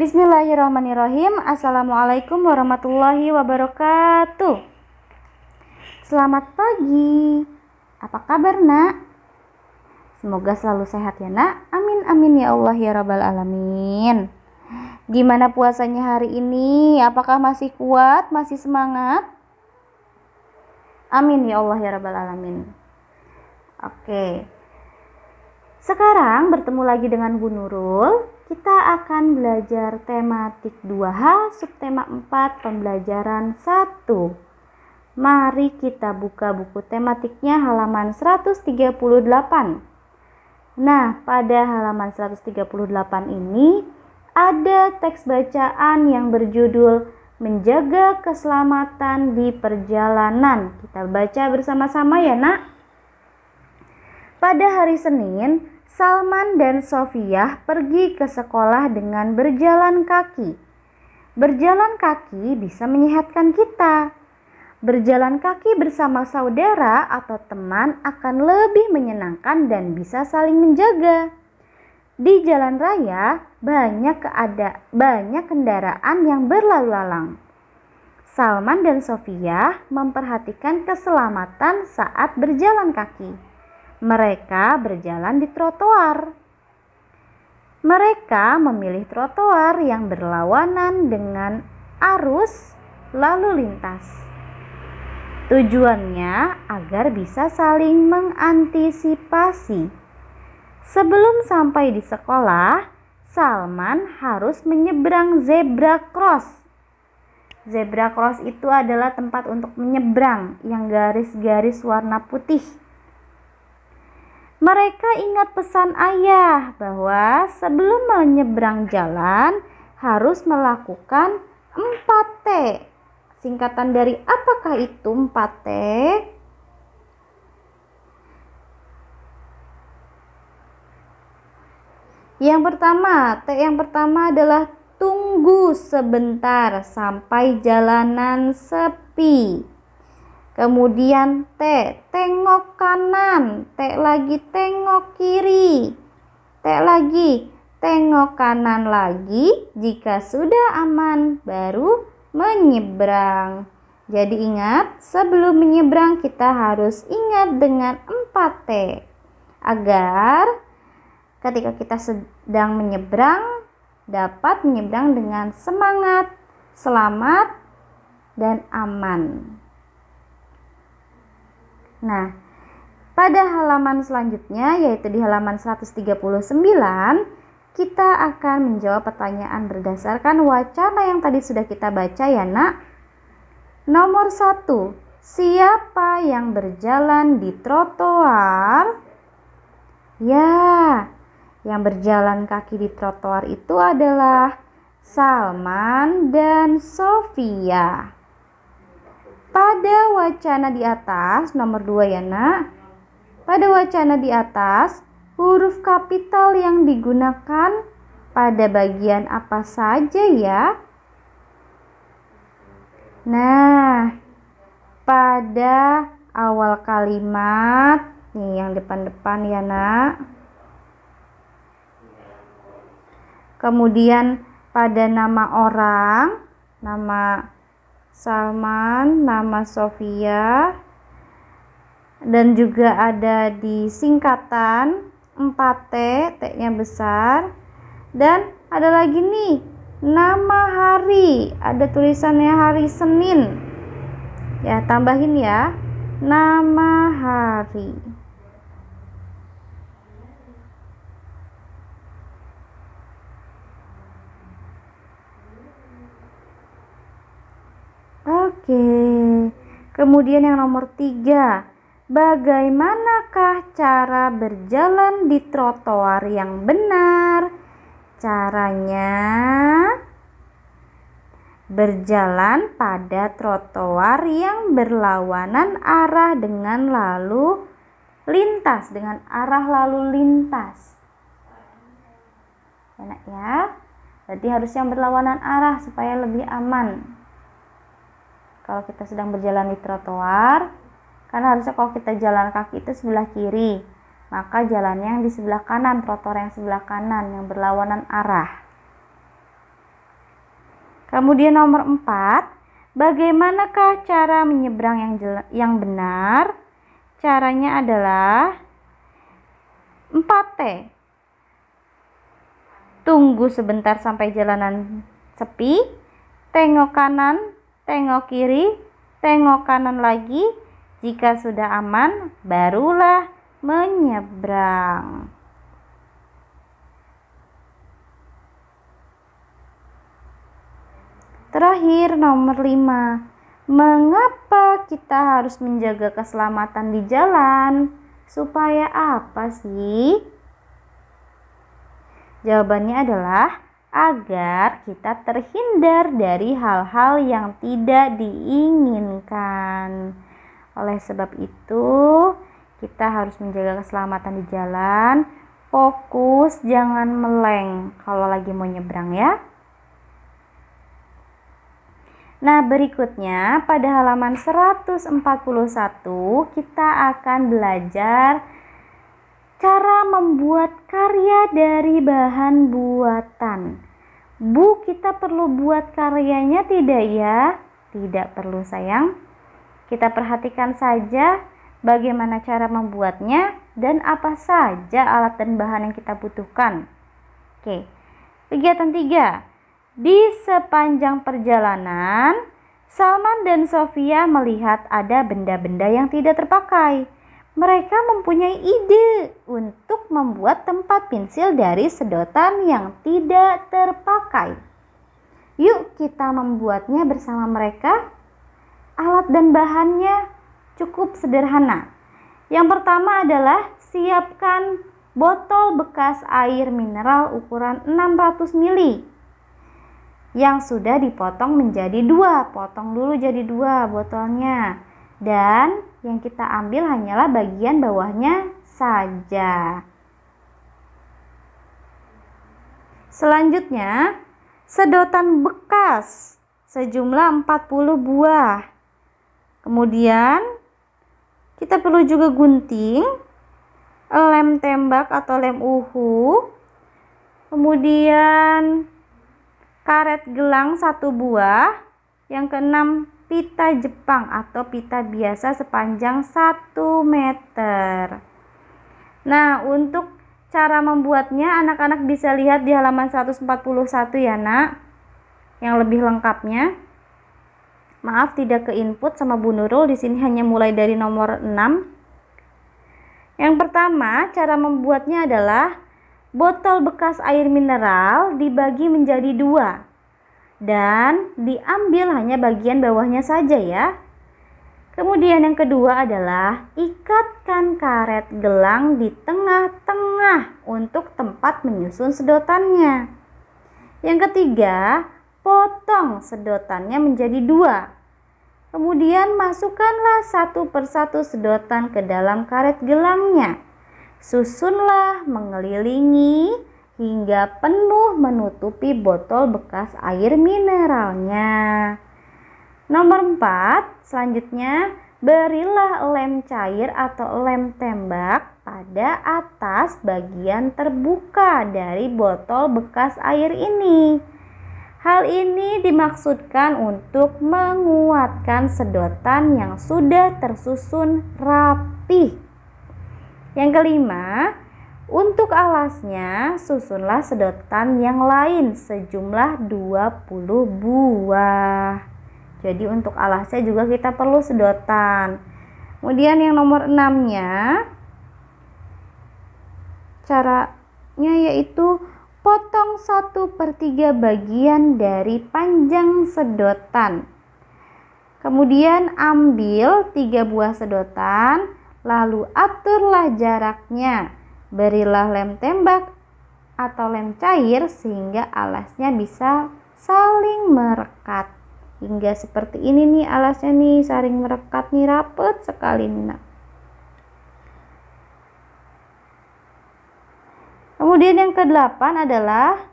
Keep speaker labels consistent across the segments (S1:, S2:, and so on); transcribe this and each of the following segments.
S1: Bismillahirrahmanirrahim. Assalamualaikum warahmatullahi wabarakatuh. Selamat pagi. Apa kabar, Nak? Semoga selalu sehat ya, Nak. Amin amin ya Allah ya rabbal alamin. Gimana puasanya hari ini? Apakah masih kuat? Masih semangat? Amin ya Allah ya rabbal alamin. Oke. Sekarang bertemu lagi dengan Bu Nurul. Kita akan belajar tematik 2H subtema 4 pembelajaran 1. Mari kita buka buku tematiknya halaman 138. Nah, pada halaman 138 ini ada teks bacaan yang berjudul Menjaga Keselamatan di Perjalanan. Kita baca bersama-sama ya, Nak. Pada hari Senin, Salman dan Sofiyah pergi ke sekolah dengan berjalan kaki. Berjalan kaki bisa menyehatkan kita. Berjalan kaki bersama saudara atau teman akan lebih menyenangkan dan bisa saling menjaga. Di jalan raya banyak kendaraan yang berlalu lalang. Salman dan Sofiyah memperhatikan keselamatan saat berjalan kaki. Mereka berjalan di trotoar. Mereka memilih trotoar yang berlawanan dengan arus lalu lintas. Tujuannya agar bisa saling mengantisipasi. Sebelum sampai di sekolah, Salman harus menyeberang zebra cross. Zebra cross itu adalah tempat untuk menyeberang yang garis-garis warna putih. Mereka ingat pesan ayah bahwa sebelum menyeberang jalan harus melakukan 4T. Singkatan dari apakah itu 4T? Yang pertama adalah tunggu sebentar sampai jalanan sepi. Kemudian T, tengok kanan, T lagi tengok kiri, T lagi tengok kanan lagi, jika sudah aman baru menyeberang. Jadi ingat, sebelum menyeberang kita harus ingat dengan 4T agar ketika kita sedang menyeberang dapat menyeberang dengan semangat, selamat, dan aman. Nah, pada halaman selanjutnya yaitu di halaman 139, kita akan menjawab pertanyaan berdasarkan wacana yang tadi sudah kita baca ya, Nak. Nomor 1, siapa yang berjalan di trotoar? Ya, yang berjalan kaki di trotoar itu adalah Salman dan Sofiyah. Pada wacana di atas, nomor 2 ya, Nak. Pada wacana di atas, huruf kapital yang digunakan pada bagian apa saja ya? Nah, pada awal kalimat, nih yang depan-depan ya, Nak. Kemudian pada nama orang, nama Salman, nama Sofiyah, dan juga ada di singkatan 4T, T-nya besar, dan ada lagi nih nama hari, ada tulisannya hari Senin ya, tambahin ya, nama hari. Oke, kemudian yang nomor 3, bagaimanakah cara berjalan di trotoar yang benar? Caranya berjalan pada trotoar yang berlawanan arah dengan lalu lintas, dengan arah lalu lintas. Enak ya? Berarti harus yang berlawanan arah supaya lebih aman. Kalau kita sedang berjalan di trotoar, kan harusnya kalau kita jalan kaki itu sebelah kiri, maka jalannya yang di sebelah kanan, trotoar yang sebelah kanan yang berlawanan arah. Kemudian nomor 4, bagaimanakah cara menyeberang yang benar? Caranya adalah 4T. Tunggu sebentar sampai jalanan sepi, tengok kanan, tengok kiri, tengok kanan lagi. Jika sudah aman, barulah menyeberang. Terakhir, nomor 5. Mengapa kita harus menjaga keselamatan di jalan? Supaya apa sih? Jawabannya adalah agar kita terhindar dari hal-hal yang tidak diinginkan. Oleh sebab itu, kita harus menjaga keselamatan di jalan. Fokus, jangan meleng kalau lagi mau nyebrang ya. Nah, berikutnya pada halaman 141 kita akan belajar cara membuat karya dari bahan buatan. Bu, kita perlu buat karyanya tidak ya? Tidak perlu sayang. Kita perhatikan saja bagaimana cara membuatnya dan apa saja alat dan bahan yang kita butuhkan. Oke, kegiatan 3. Di sepanjang perjalanan, Salman dan Sofia melihat ada benda-benda yang tidak terpakai. Mereka mempunyai ide untuk membuat tempat pensil dari sedotan yang tidak terpakai. Yuk kita membuatnya bersama mereka. Alat dan bahannya cukup sederhana. Yang pertama adalah siapkan botol bekas air mineral ukuran 600 ml. Yang sudah dipotong menjadi 2. Potong dulu jadi 2 botolnya. Dan yang kita ambil hanyalah bagian bawahnya saja. Selanjutnya, sedotan bekas sejumlah 40 buah. Kemudian, kita perlu juga gunting, lem tembak atau lem uhu. Kemudian, karet gelang 1 buah. Yang keenam, pita Jepang atau pita biasa sepanjang 1 meter. Nah, untuk cara membuatnya anak-anak bisa lihat di halaman 141 ya nak, yang lebih lengkapnya. Maaf tidak ke input sama Bu Nurul, di sini hanya mulai dari nomor 6. Yang pertama, cara membuatnya adalah botol bekas air mineral dibagi menjadi 2 dan diambil hanya bagian bawahnya saja ya. Kemudian yang kedua adalah ikatkan karet gelang di tengah-tengah untuk tempat menyusun sedotannya. Yang ketiga, potong sedotannya menjadi 2. Kemudian masukkanlah satu persatu sedotan ke dalam karet gelangnya. Susunlah mengelilingi hingga penuh menutupi botol bekas air mineralnya. Nomor 4, selanjutnya berilah lem cair atau lem tembak pada atas bagian terbuka dari botol bekas air ini. Hal ini dimaksudkan untuk menguatkan sedotan yang sudah tersusun rapi. Yang kelima, untuk alasnya susunlah sedotan yang lain sejumlah 20 buah. Jadi untuk alasnya juga kita perlu sedotan. Kemudian yang nomor 6-nya, caranya yaitu potong 1/3 bagian dari panjang sedotan. Kemudian ambil 3 buah sedotan, lalu aturlah jaraknya. Berilah lem tembak atau lem cair sehingga alasnya bisa saling merekat. Hingga seperti ini nih alasnya nih, saling merekat nih, rapet sekali nih nak. Kemudian yang ke-8 adalah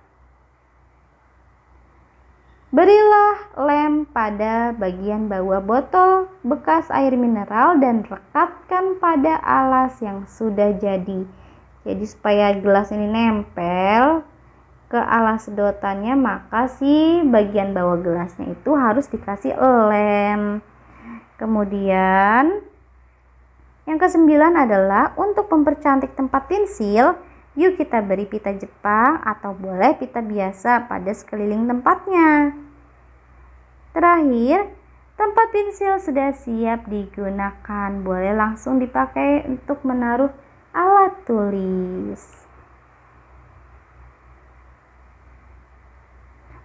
S1: berilah lem pada bagian bawah botol bekas air mineral dan rekatkan pada alas yang sudah jadi. Jadi supaya gelas ini nempel, ke alas sedotannya, maka si bagian bawah gelasnya itu harus dikasih lem. Kemudian yang kesembilan adalah untuk mempercantik tempat pensil, yuk kita beri pita Jepang atau boleh pita biasa pada sekeliling tempatnya. Terakhir, tempat pensil sudah siap digunakan, boleh langsung dipakai untuk menaruh alat tulis.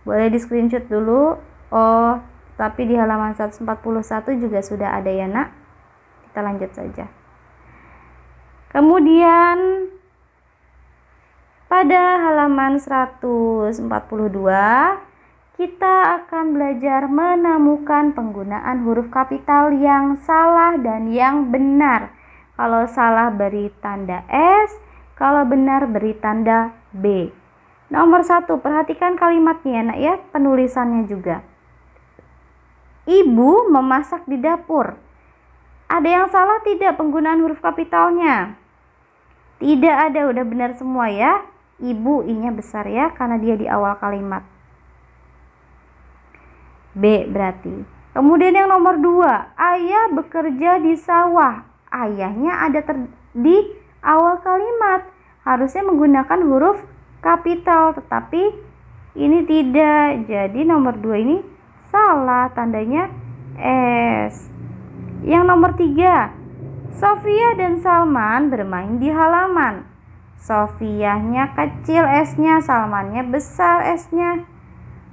S1: Boleh di screenshot dulu. Oh, tapi di halaman 141 juga sudah ada ya nak. Kita lanjut saja. Kemudian pada halaman 142 kita akan belajar menemukan penggunaan huruf kapital yang salah dan yang benar. Kalau salah beri tanda S, kalau benar beri tanda B. Nomor 1, perhatikan kalimatnya nak ya, penulisannya juga. Ibu memasak di dapur. Ada yang salah tidak penggunaan huruf kapitalnya? Tidak ada, udah benar semua ya. Ibu I-nya besar ya, karena dia di awal kalimat. B berarti. Kemudian yang nomor 2, ayah bekerja di sawah. Ayahnya ada di awal kalimat. Harusnya menggunakan huruf kapital, tetapi ini tidak. Jadi nomor 2 ini salah, tandanya S. Yang nomor 3, Sofia dan Salman bermain di halaman. Sofianya kecil S-nya, Salmannya besar S-nya.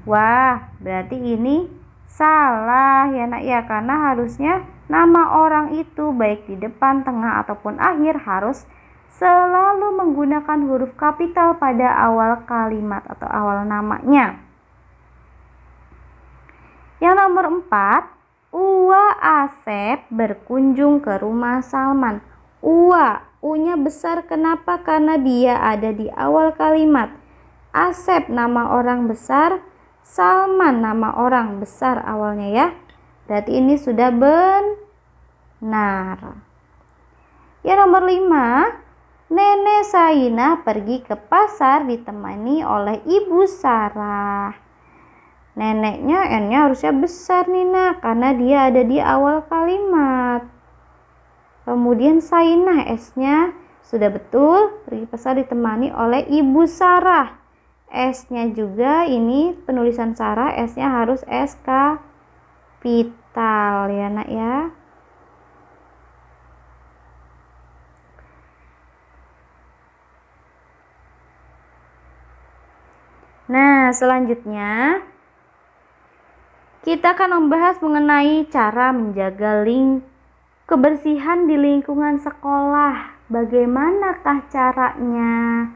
S1: Wah, berarti ini salah ya nak ya, karena harusnya nama orang itu baik di depan, tengah ataupun akhir harus selalu menggunakan huruf kapital pada awal kalimat atau awal namanya. Yang nomor 4, Uwa Asep berkunjung ke rumah Salman. Uwa, U-nya besar kenapa? Karena dia ada di awal kalimat. Asep nama orang besar, Salman nama orang besar awalnya ya. Berarti ini sudah benar. Yang nomor 5, Nenek Saina pergi ke pasar ditemani oleh Ibu Sarah. Neneknya N-nya harusnya besar nih nak, karena dia ada di awal kalimat. Kemudian Saina S-nya sudah betul, pergi pasar ditemani oleh Ibu Sarah. S-nya juga ini penulisan Sarah, S-nya harus S kapital ya nak ya. Nah, selanjutnya kita akan membahas mengenai cara menjaga kebersihan di lingkungan sekolah. Bagaimanakah caranya?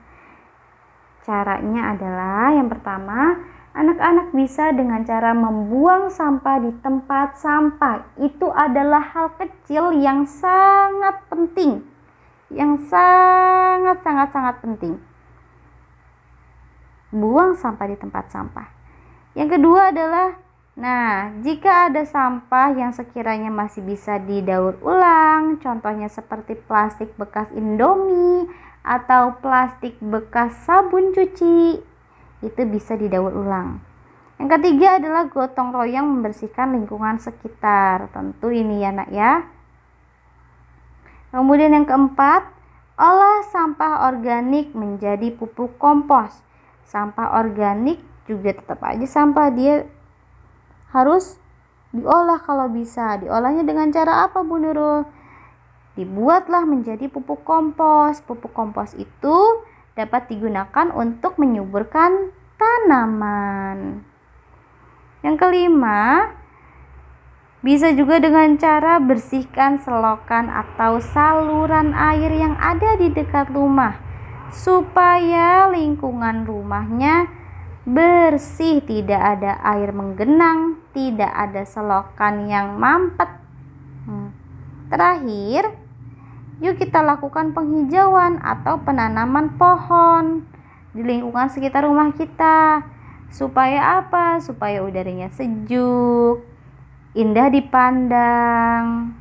S1: Caranya adalah yang pertama, anak-anak bisa dengan cara membuang sampah di tempat sampah. Itu adalah hal kecil yang sangat penting. Yang sangat penting. Buang sampah di tempat sampah. Yang kedua adalah, jika ada sampah yang sekiranya masih bisa didaur ulang, contohnya seperti plastik bekas Indomie atau plastik bekas sabun cuci, itu bisa didaur ulang. Yang ketiga adalah gotong royong membersihkan lingkungan sekitar. Tentu ini ya nak ya. Kemudian yang keempat, olah sampah organik menjadi pupuk kompos. Sampah organik juga tetap aja sampah, dia harus diolah kalau bisa. Diolahnya dengan cara apa Bu Nurul? Dibuatlah menjadi pupuk kompos. Pupuk kompos itu dapat digunakan untuk menyuburkan tanaman. Yang kelima, bisa juga dengan cara bersihkan selokan atau saluran air yang ada di dekat rumah, supaya lingkungan rumahnya bersih, tidak ada air menggenang, tidak ada selokan yang mampet. Terakhir, yuk kita lakukan penghijauan atau penanaman pohon di lingkungan sekitar rumah kita. Supaya apa? Supaya udaranya sejuk, indah dipandang,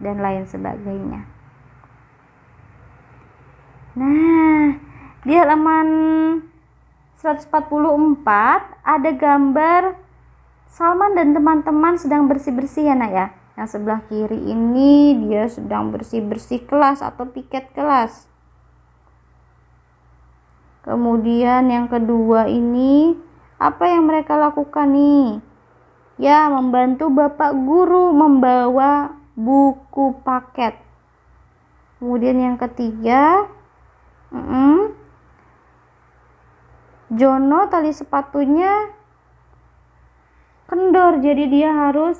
S1: dan lain sebagainya. Nah, di halaman 144 ada gambar Salman dan teman-teman sedang bersih-bersih ya nak ya. Yang sebelah kiri ini dia sedang bersih-bersih kelas atau piket kelas. Kemudian yang kedua ini apa yang mereka lakukan nih? Ya, membantu Bapak Guru membawa buku paket. Kemudian yang ketiga, Jono tali sepatunya kendor, jadi dia harus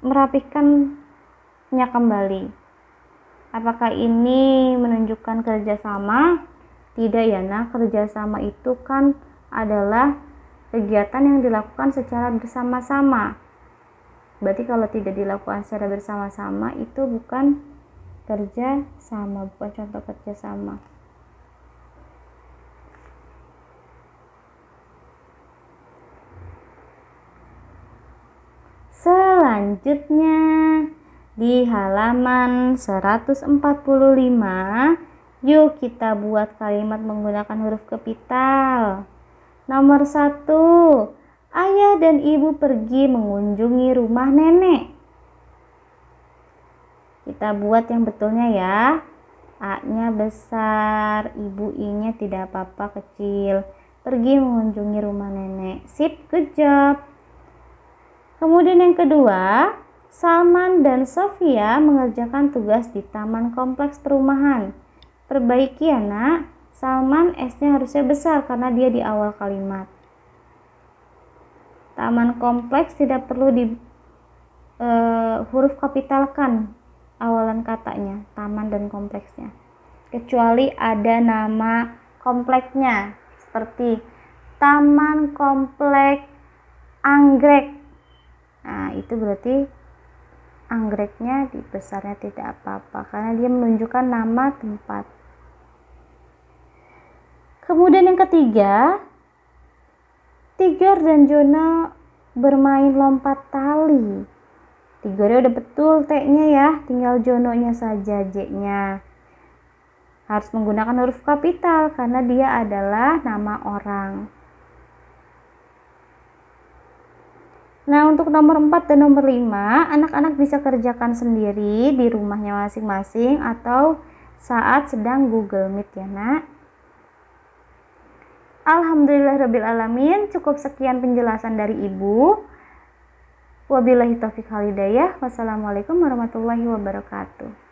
S1: merapikannya kembali. Apakah ini menunjukkan kerjasama? Tidak ya nak, kerjasama itu kan adalah kegiatan yang dilakukan secara bersama-sama. Berarti kalau tidak dilakukan secara bersama-sama itu bukan kerja sama, bukan contoh kerja sama. Selanjutnya di halaman 145, yuk kita buat kalimat menggunakan huruf kapital. Nomor 1, ayah dan ibu pergi mengunjungi rumah nenek. Kita buat yang betulnya ya. A-nya besar, ibu I-nya tidak apa-apa kecil. Pergi mengunjungi rumah nenek. Sip, good job. Kemudian yang kedua, Salman dan Sofia mengerjakan tugas di taman kompleks perumahan. Perbaiki ya nak. Salman S-nya harusnya besar karena dia di awal kalimat. Taman kompleks tidak perlu di huruf kapitalkan awalan katanya, taman dan kompleksnya. Kecuali ada nama kompleksnya seperti Taman Komplek Anggrek. Nah, itu berarti anggreknya besarnya tidak apa-apa karena dia menunjukkan nama tempat. Kemudian yang ketiga, Tiger dan Jona bermain lompat tali. Tigernya udah betul T-nya ya, tinggal Jononya saja J-nya. Harus menggunakan huruf kapital karena dia adalah nama orang. Nah, untuk nomor 4 dan nomor 5, anak-anak bisa kerjakan sendiri di rumahnya masing-masing atau saat sedang Google Meet ya nak. Alhamdulillahirrabbilalamin, cukup sekian penjelasan dari Ibu. Wabillahi taufiq wal hidayah. Wassalamualaikum warahmatullahi wabarakatuh.